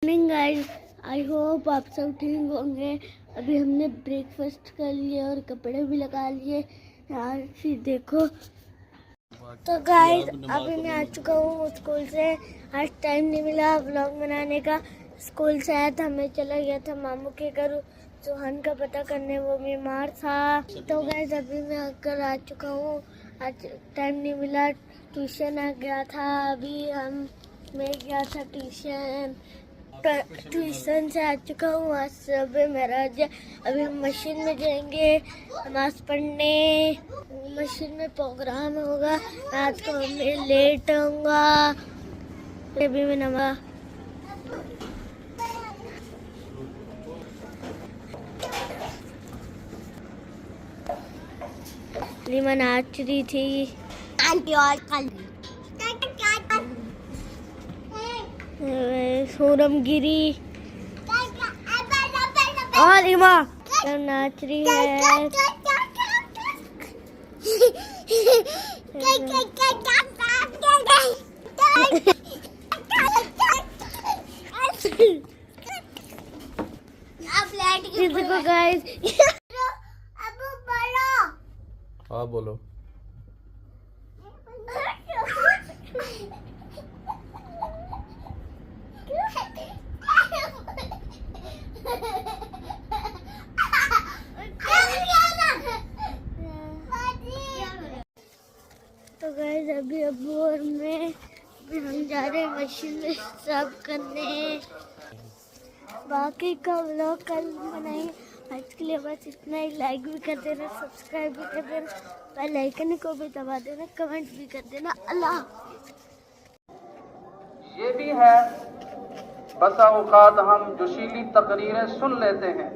Morning guys, I hope आप सब ठीक होंगे। अभी हमने ब्रेकफास्ट कर लिया और कपड़े भी लगा लिए। यार फिर देखो तो गाइस, अभी मैं आ चुका हूँ स्कूल से। आज टाइम नहीं मिला व्लॉग बनाने का। स्कूल से आया था, मैं चला गया था मामू के घर सुहान का पता करने, वो बीमार था। तो गाइस अभी मैं घर आ चुका हूँ। आज टाइम नहीं मिला, ट्यूशन आ गया था। अभी मैं गया था ट्यूशन से आ चुका हूँ। आज सुबह मेरा अभी हम मशीन में जाएंगे नमाज पढ़ने। मशीन में प्रोग्राम होगा, रात को मैं लेट आऊँगा। अभी मैं नमाज लीमा नाच रही थी। सोरम गिरी और रीमा नाच रही है। देखो गाइस, हाँ बोलो। तो गाइस अभी अब्बू और मैं हम जा रहे हैं मशीन में सब करने। बाकी का व्लॉग कल बनाएंगे। आज के लिए बस इतना ही। लाइक भी कर देना, सब्सक्राइब भी कर देना, बेल आइकन को भी दबा देना, कमेंट भी कर देना। अल्लाह। ये भी है, बसा औकात हम जोशीली तकरीरें सुन लेते हैं,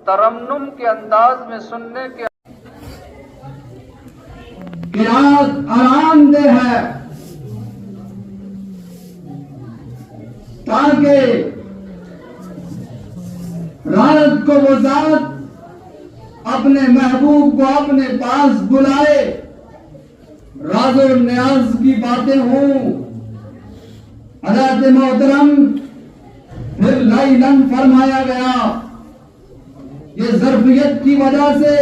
तरन्नुम के अंदाज में सुनने के किरात आरामदेह है, ताकि रात को वो जात अपने महबूब को अपने पास बुलाए, राज़ो न्याज की बातें हों। हज़रत मोहतरम फिर लैलन फरमाया गया। ये ज़र्फियत की वजह से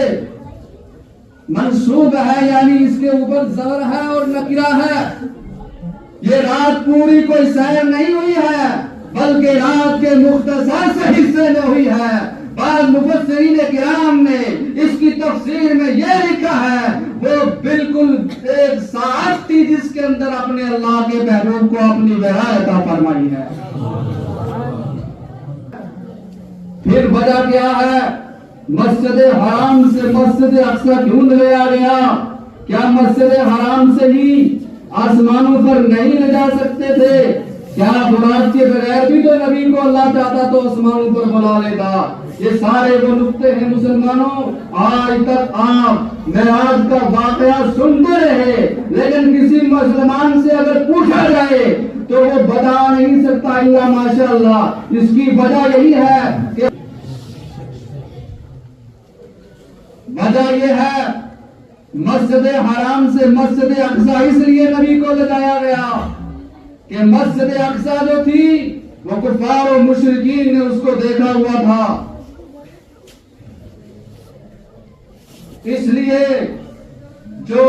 मंसूब है, यानी इसके ऊपर ज़र है और नकिरा है। ये रात पूरी कोई सैर नहीं हुई है, बल्कि रात के मुख्तसर से हिस्से में हुई है। बाद मुफस्सिरीन किराम ने इसकी तफसीर में ये लिखा है, वो बिल्कुल एक साथ थी जिसके अंदर अपने अल्लाह के महबूब को अपनी विलायत फरमाई है। फिर वजह क्या है? मस्जिद हराम से मस्जिद अक्सा क्यों लिया गया? क्या मस्जिद हराम से ही आसमानों पर नहीं ले जा सकते थे? क्या बुराक के बगैर भी तो नबी को अल्लाह चाहता तो आसमानों पर बुला लेता? ये सारे वो नुक्ते हैं मुसलमानों। आज तक आप मेराज का वाकया सुनते रहे, लेकिन किसी मुसलमान से अगर पूछा जाए तो वो बता नहीं सकता इल्ला माशाअल्लाह। इसकी वजह यही है कि वजह यह है, मस्जिद हराम से मस्जिद अक्सा इसलिए नबी को ले जाया गया कि मस्जिद अक्सा जो थी वो कुफार और मुशरिकीन ने उसको देखा हुआ था। इसलिए जो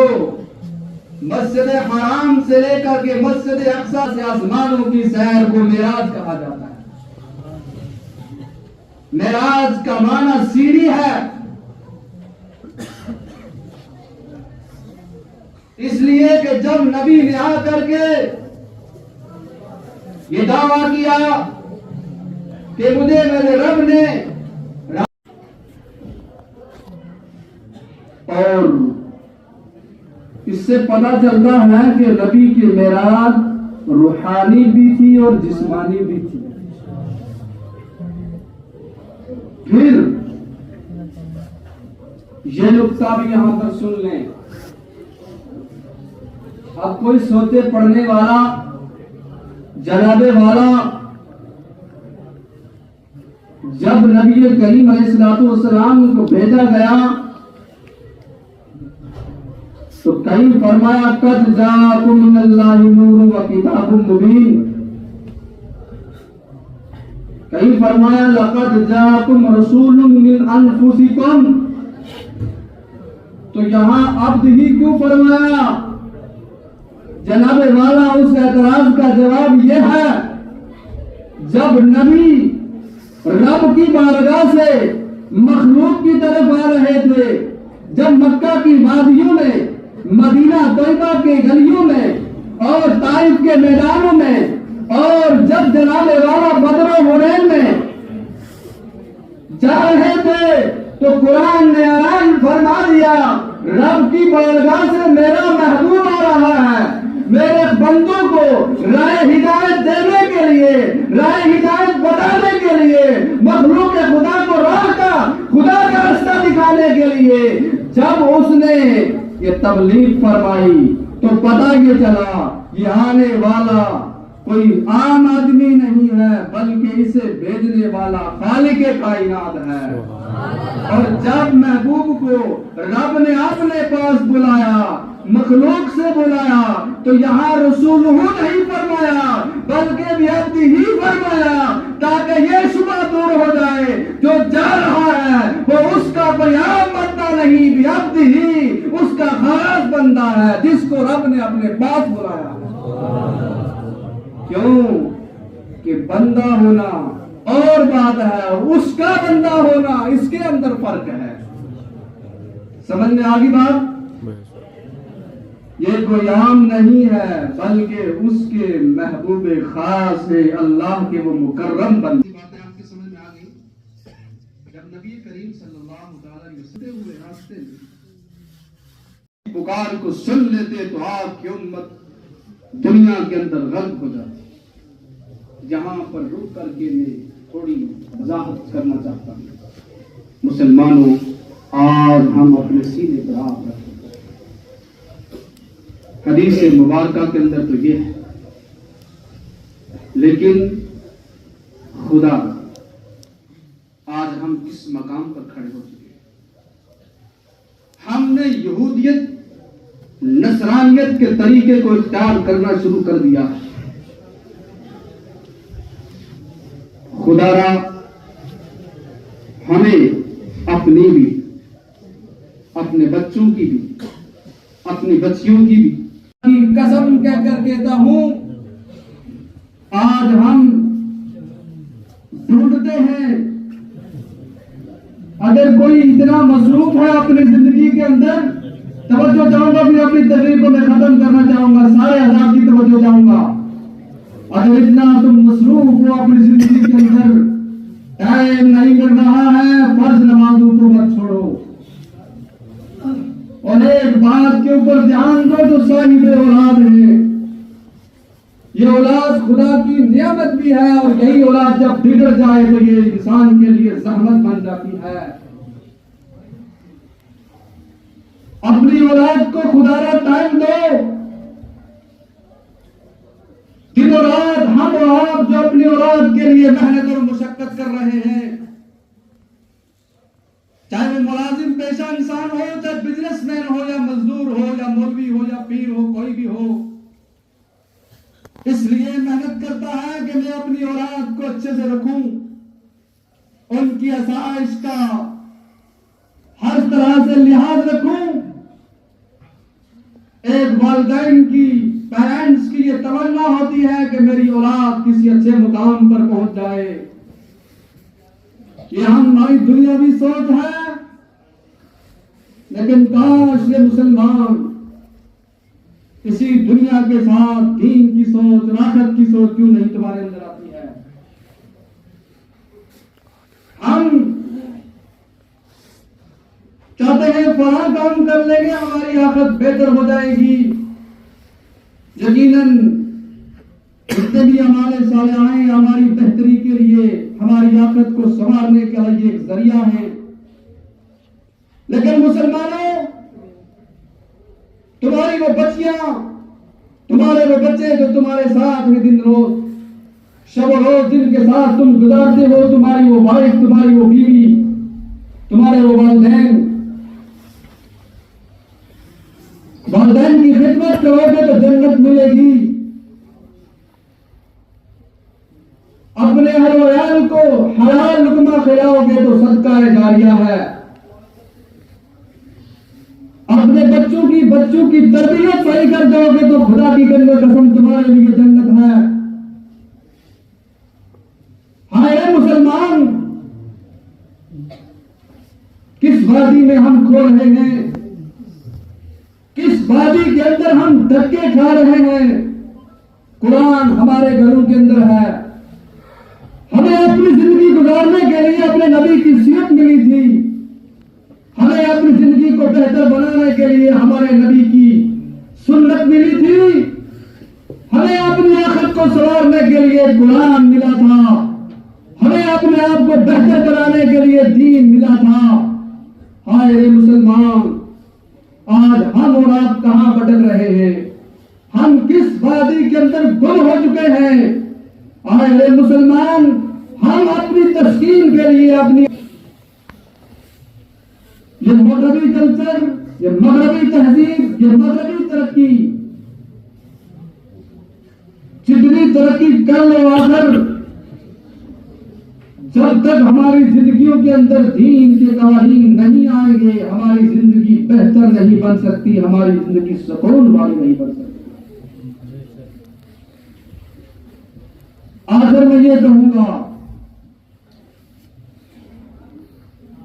मस्जिद हराम से लेकर के मस्जिद अक्सा से आसमानों की सैर को मेराज कहा जाता है। मेराज का माना सीढ़ी है, इसलिए कि जब नबी ने आकर के ये दावा किया कि मुझे मेरे रब ने, और इससे पता चलता है कि नबी की मेराज रूहानी भी थी और जिस्मानी भी थी। फिर ये नुक्ता भी यहां पर सुन लें। अब कोई सोते पढ़ने वाला, जनाबे वाला, जब नबी करीम अलैहिस्सलातु वस्सलाम को भेजा गया तो कहीं फरमाया कद जाकुम मिनल्लाहि नूरुन व किताबुम मुबीन, कहीं फरमाया लक़द जाकुम रसूलुम मिन अनफुसिकुम। तो यहाँ अब्द ही क्यों फरमाया? जनाबे वाला उस एतराज का जवाब यह है, जब नबी रब की बारगाह से मखलूक की तरफ आ रहे थे, जब मक्का की वादियों में, मदीना तैयबा के गलियों में और ताइफ के मैदानों में, और जब जनाबे वाला बदर और हुनैन में जा रहे थे, तो कुरान ने ऐलान फरमा दिया, रब की बारगाह से मेरा महबूब आ रहा है, मेरे बंदों को राह हिदायत देने के लिए, राह हिदायत बताने के लिए, मखलूक के खुदा को राह का, खुदा का रास्ता दिखाने के लिए। जब उसने ये तबलीग फरमाई तो पता ये चला ये आने वाला कोई आम आदमी नहीं है, बल्कि इसे भेजने वाला खालिक कायनात है। और जब महबूब को रब ने अपने पास बुलाया, मखलूक से बुलाया, तो यहाँ रसूल नहीं फरमाया, बल्कि बेअब्द ही फरमाया, ताकि ये शुबा दूर हो जाए, जो जा रहा है वो उसका कोई आम बंदा नहीं, बेअब्द ही उसका खास बंदा है, जिसको रब ने अपने पास बुलाया। क्यों कि बंदा होना और बात है, उसका बंदा होना, इसके अंदर फर्क है। समझ में आ गई बात? ये कोई आम नहीं है, बल्कि उसके महबूब खास है, अल्लाह के वो मुकर्रम बंदे। बातें आपके समझ में आ गई? जब नबी करीम सल्लल्लाहु अलैहि वसल्लम हुए रास्ते में पुकार को सुन लेते तो आपकी उम्मत दुनिया के अंदर गर्क हो जाती। जहां पर रुक करके मैं थोड़ी वजाहत करना चाहता हूं। मुसलमानों, आज हम अपने सीने पर हाथ रखें। हदीस मुबारका के अंदर तो ये है, लेकिन खुदा आज हम किस मकाम पर खड़े हो चुके हैं? हमने यहूदियत, नसरानियत के तरीके को इख्तियार करना शुरू कर दिया है। खुदारा हमें अपनी भी, अपने बच्चों की भी, अपनी बच्चियों की भी कसम कहकर कहता हूं, आज हम ढूंढते हैं। अगर कोई इतना मसरूफ है अपनी जिंदगी के अंदर, तवज्जो चाहूंगा, फिर अपनी तकरीर को मैं खत्म करना चाहूंगा, सारे हज़ार की तवज्जो चाहूंगा। अगर इतना तुम मसरूफ हो अपनी जिंदगी के अंदर, टाइम नहीं मिल रहा है, फर्ज नमाजों को मत छोड़ो, और एक बात के ऊपर ध्यान दो, जो साहिब औलाद है, ये औलाद खुदा की नियामत भी है, और यही औलाद जब बिगड़ जाए तो ये इंसान के लिए जहमत बन जाती है। अपनी औलाद को खुदारा टाइम दो। दिन और रात हम और आप जो अपनी औलाद के लिए मेहनत और मुशक्कत कर रहे हैं, चाहे वो मुलाजिम पेशा इंसान हो, चाहे बिजनेसमैन हो, या मजदूर हो, या मौलवी हो, या पीर हो, कोई भी हो, इसलिए मेहनत करता है कि मैं अपनी औलाद को अच्छे से रखूं, उनकी आसाइश का हर तरह से लिहाज रखूं। एक वालिदैन की, पेरेंट्स की ये तमन्ना होती है कि मेरी औलाद किसी अच्छे मुकाम पर पहुंच जाए। ये हमारी दुनियावी सोच है, लेकिन काश ये मुसलमान इसी दुनिया के साथ दीन की सोच, आखिरत की सोच क्यों नहीं तुम्हारे अंदर आती है? हम चाहते हैं फलां काम कर लेंगे, हमारी आखिरत बेहतर हो जाएगी। यकीनन जितने भी हमारे सालिहान हमारी बेहतरी के लिए, हमारी आखिरत को संवारने का ये एक जरिया है। लेकिन मुसलमानों, तुम्हारी वो बच्चियां, तुम्हारे वो बच्चे जो तुम्हारे साथ में दिन रोज, शब रोज जिनके साथ तुम गुजारते हो, तुम्हारी वो वाइफ, तुम्हारी वो बीवी, तुम्हारे वो वालिदैन, वालिदैन की खिदमत करोगे तो जन्नत मिलेगी। अपने अहल को हलाल लुकमा खिलाओगे तो सदका जारिया है। अपने बच्चों की तरबियत सही कर दोगे तो खुदा की कसम तुम्हारे लिए जन्नत है। हाय मुसलमान, किस वादी में हम खो रहे हैं, किस वादी के अंदर हम धक्के खा रहे हैं। कुरान हमारे घरों के अंदर है। हमें अपनी जिंदगी गुजारने के लिए अपने नबी की सीरत मिली थी। हमें अपनी जिंदगी को बेहतर बनाने के लिए हमारे नबी की सुन्नत मिली थी। हमें अपनी आखिरत को संवारने के लिए कुरान मिला था। हमें अपने आप को बेहतर बनाने के लिए दीन मिला था। हाय रे मुसलमान, आज हम और आप कहां भटक रहे हैं? हम किस वादी के अंदर गुम हो चुके हैं? हाय रे मुसलमान, हम अपनी तस्कीन के लिए अपनी ये मगरबी कल्चर, ये मगरबी तहजीब, ये मगरबी तरक्की, जितनी तरक्की कर लो आखिर जब तक हमारी जिंदगियों के अंदर दीन के कवानीन नहीं आएंगे, हमारी जिंदगी बेहतर नहीं बन सकती, हमारी जिंदगी सुकून वाली नहीं बन सकती। आखिर मैं ये कहूंगा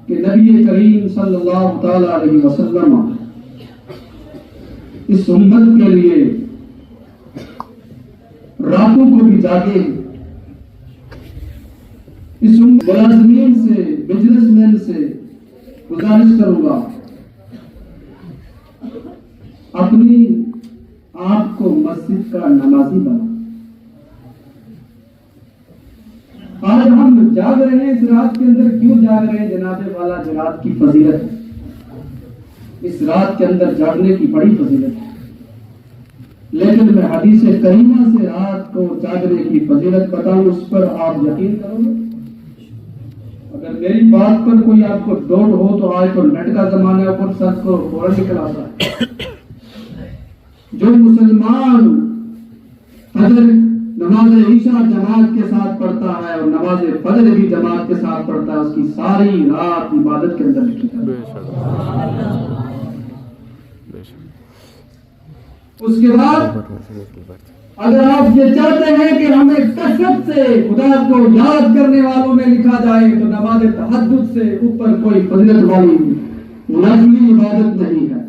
कि नबी करीम सल्लल्लाहु ताला अलैहि वसल्लम इस उम्मत के लिए रातों को भी जागे। इस मुलाजिमीन से, बिजनेसमैन से गुजारिश करूंगा, अपनी आप को मस्जिद का नमाजी बना। आज हम जाग रहे हैं इस रात के अंदर, क्यों जाग रहे हैं? जनाबे वाला रात की फजीलत है। इस रात के अंदर जागने की बड़ी फजीलत है। लेकिन मैं हदीस करीमा से रात को जागने की फजीलत बताऊं, उस पर आप यकीन करोगे? अगर मेरी बात पर कोई आपको डाउट हो तो आज तो नेट का जमाना है, ऊपर सर्च को फौरन निकल आता है। जो मुसलमान फजर नमाज ईशा जमात के साथ पढ़ता है और नमाज फजर भी जमात के साथ पढ़ता है, उसकी सारी रात इबादत के अंदर लिखी है। उसके बाद अगर आप ये चाहते हैं कि हमें कसरत से खुदा को याद करने वालों में लिखा जाए तो नमाज तहज्जुद से ऊपर कोई फजीलत वाली नफली इबादत नहीं है।